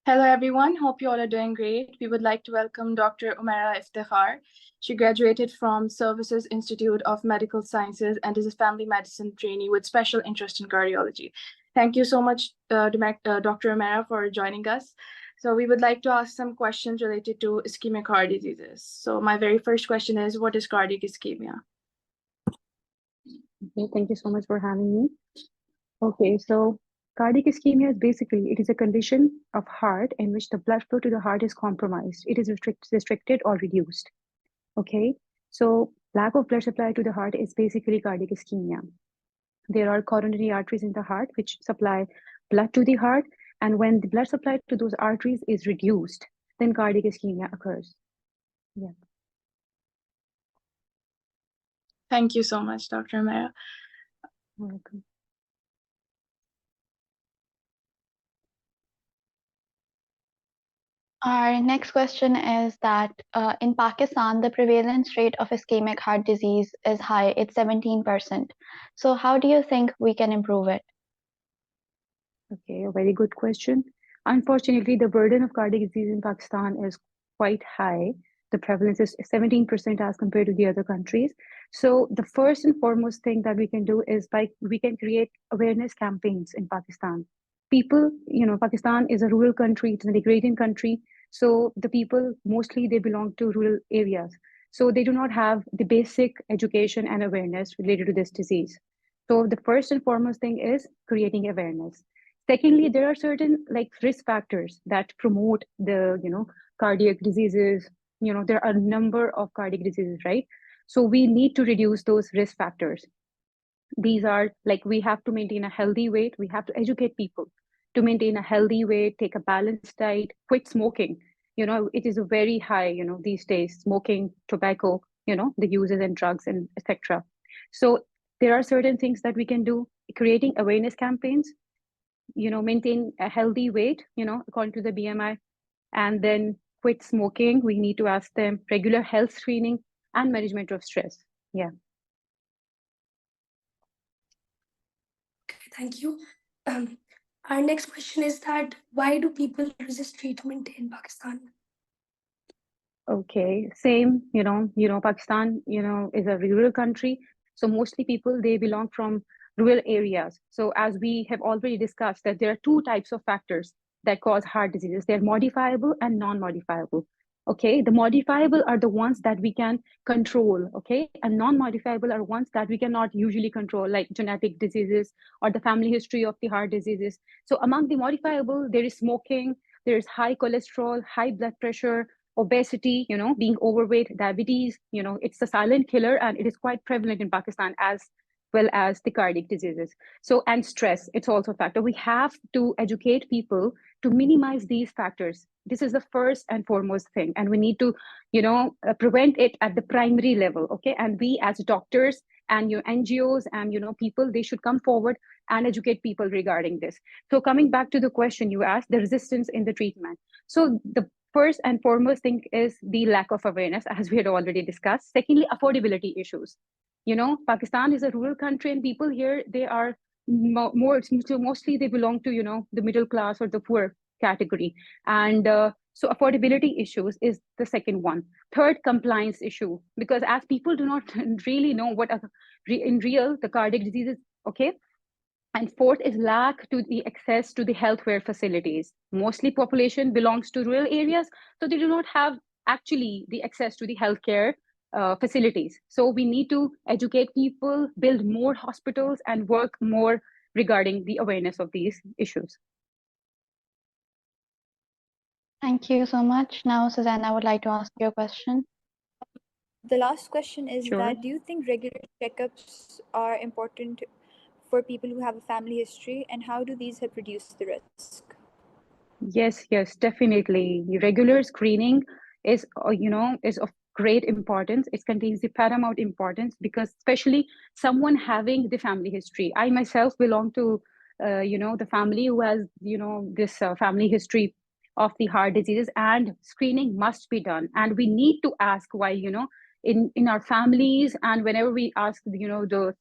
Hello, everyone. Hope you all are doing great. We would like to welcome Dr. Umaira. She graduated from Services Institute of Medical Sciences and is a family medicine trainee with special interest in cardiology. Thank you so much, Dr. Umaira, for joining us. So we would like to ask some questions related to ischemic heart diseases. So my very first question is, what is cardiac ischemia? Okay, thank you so much for having me. Okay, so cardiac ischemia is basically, it is a condition of heart in which the blood flow to the heart is compromised. It is restricted or reduced. Okay, so lack of blood supply to the heart is basically cardiac ischemia. There are coronary arteries in the heart which supply blood to the heart, and when the blood supply to those arteries is reduced, then cardiac ischemia occurs. Yeah. Thank you so much, Dr. Umaira. Welcome. Our next question is that in Pakistan, the prevalence rate of ischemic heart disease is high. It's 17%. So how do you think we can improve it? Okay, a very good question. Unfortunately, the burden of cardiac disease in Pakistan is quite high. The prevalence is 17% as compared to the other countries. So the first and foremost thing that we can do is we can create awareness campaigns in Pakistan. People, Pakistan is a rural country, it's an agrarian country. So the people, mostly they belong to rural areas. So they do not have the basic education and awareness related to this disease. So the first and foremost thing is creating awareness. Secondly, there are certain risk factors that promote the cardiac diseases. There are a number of cardiac diseases, right? So we need to reduce those risk factors. These are we have to maintain a healthy weight. We have to educate people to maintain a healthy weight, take a balanced diet, quit smoking. It is a very high, these days, smoking, tobacco, the uses and drugs and etc. So there are certain things that we can do, creating awareness campaigns, maintain a healthy weight, according to the BMI, and then quit smoking. We need to ask them regular health screening and management of stress. Yeah. Okay, thank you. Our next question is that why do people resist treatment in Pakistan? Okay, same, Pakistan, is a rural country. So mostly people, they belong from rural areas. So as we have already discussed that there are two types of factors that cause heart diseases. They're modifiable and non-modifiable. Okay, the modifiable are the ones that we can control, okay? And non-modifiable are ones that we cannot usually control, like genetic diseases or the family history of the heart diseases. So among the modifiable, there is smoking, there is high cholesterol, high blood pressure, obesity, being overweight, diabetes, it's a silent killer and it is quite prevalent in Pakistan as well as the cardiac diseases. So, and stress, it's also a factor. We have to educate people to minimize these factors. This is the first and foremost thing. And we need to, prevent it at the primary level, okay? And we as doctors and your NGOs and, people, they should come forward and educate people regarding this. So coming back to the question you asked, the resistance in the treatment. So the first and foremost thing is the lack of awareness, as we had already discussed. Secondly, affordability issues. Pakistan is a rural country and people here, they are mostly they belong to, the middle class or the poor category. And so affordability issues is the second one. Third, compliance issue, because as people do not really know what in real the cardiac diseases, okay? And fourth is lack to the access to the healthcare facilities. Mostly population belongs to rural areas, so they do not have actually the access to the healthcare facilities. So we need to educate people, build more hospitals, and work more regarding the awareness of these issues. Thank you so much. Now, Suzanne, I would like to ask you a question. The last question is Sure. that do you think regular checkups are important for people who have a family history, and how do these help reduce the risk? Yes, definitely. Regular screening is, is of great importance. It contains the paramount importance because especially someone having the family history. I myself belong to, the family who has, this family history of the heart diseases, and screening must be done. And we need to ask why, in our families, and whenever we ask,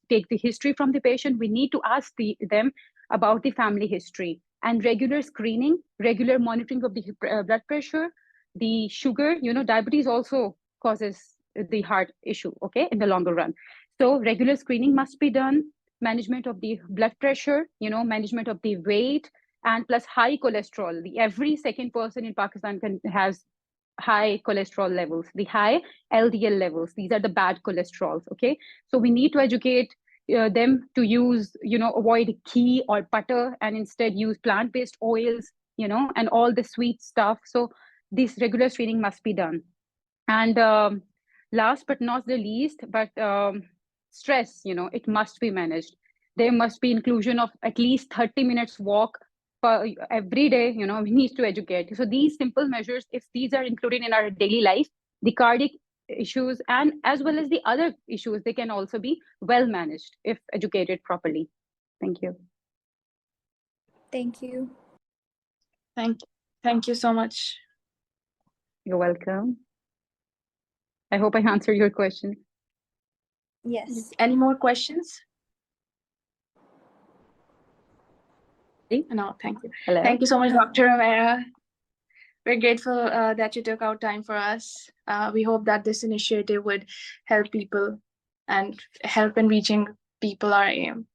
take the history from the patient, we need to ask them about the family history. and regular screening, regular monitoring of the blood pressure, the sugar. Diabetes also causes the heart issue, okay, in the longer run. So regular screening must be done, management of the blood pressure, management of the weight, and plus high cholesterol. Every second person in Pakistan has high cholesterol levels, the high LDL levels. These are the bad cholesterols, okay? So we need to educate them to use, avoid ghee or butter and instead use plant-based oils, and all the sweet stuff. So this regular screening must be done. And last but not the least, but stress, it must be managed. There must be inclusion of at least 30 minutes walk for every day. We need to educate. So these simple measures, if these are included in our daily life, the cardiac issues and as well as the other issues, they can also be well managed if educated properly. Thank you. Thank you. Thank you so much. You're welcome. I hope I answered your question. Yes. Any more questions? No, thank you. Hello. Thank you so much, Dr. Umaira. We're grateful that you took out time for us. We hope that this initiative would help people and help in reaching people our aim.